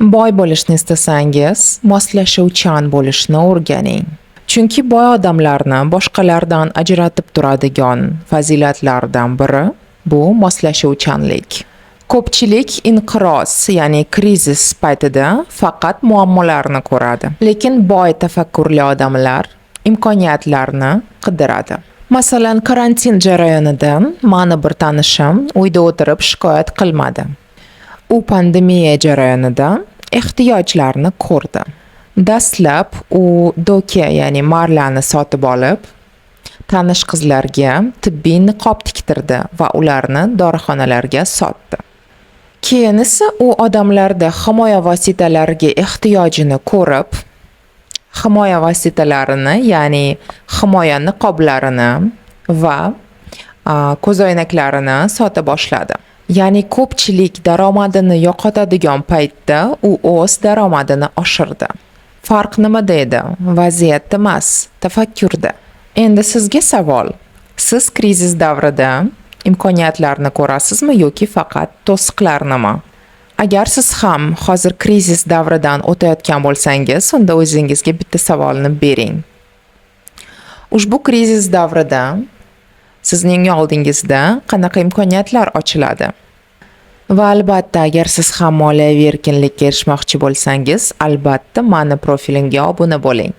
Boy bo'lishni istasangiz, moslashuvchan bo'lishni o'rganing. Chunki boy odamlarni boshqalardan ajratib turadigan fazilatlardan biri bu moslashuvchanlik. Ko'pchilik inqiroz, ya'ni krizis paytida faqat muammolarni ko'radi. Lekin boy tafakkurli odamlar imkoniyatlarni qidiradi. Masalan, karantin jarayonida mani bir tanishim uyda o'tirib shikoyat qilmadi. U pandemiya jarayonida ehtiyojlarni ko'rdi. Dastlab u doka, ya'ni marlani sotib olib, tanish qizlarga tibbiy niqob tiktirdi va ularni dorixonalarga sotdi. Keyin esa u odamlarda himoya vositalariga ehtiyojini ko'rib, himoya vositalarini, ya'ni himoya niqoblarini va ko'zoynaklarini sota boshladi. Ya'ni ko'pchilik daromadini yo'qotadigan paytda u o'z daromadini oshirdi. Farq nimada edi? Vaziyatda emas, tafakkurda. Endi sizga savol. Siz krizis davrida imkoniyatlarni ko'rasizmi yoki faqat to'siqlarnimi? Agar siz ham hozir krizis davridan o'tayotgan bo'lsangiz, unda o'zingizga bitta savolni bering. Ushbu krizis davrida sizning oldingizda qanaqa imkoniyatlar ochiladi? Va albatta, agar siz ham moliyaviy erkinlikka erishmoqchi bo'lsangiz, albatta mani profilimga obuna bo'ling.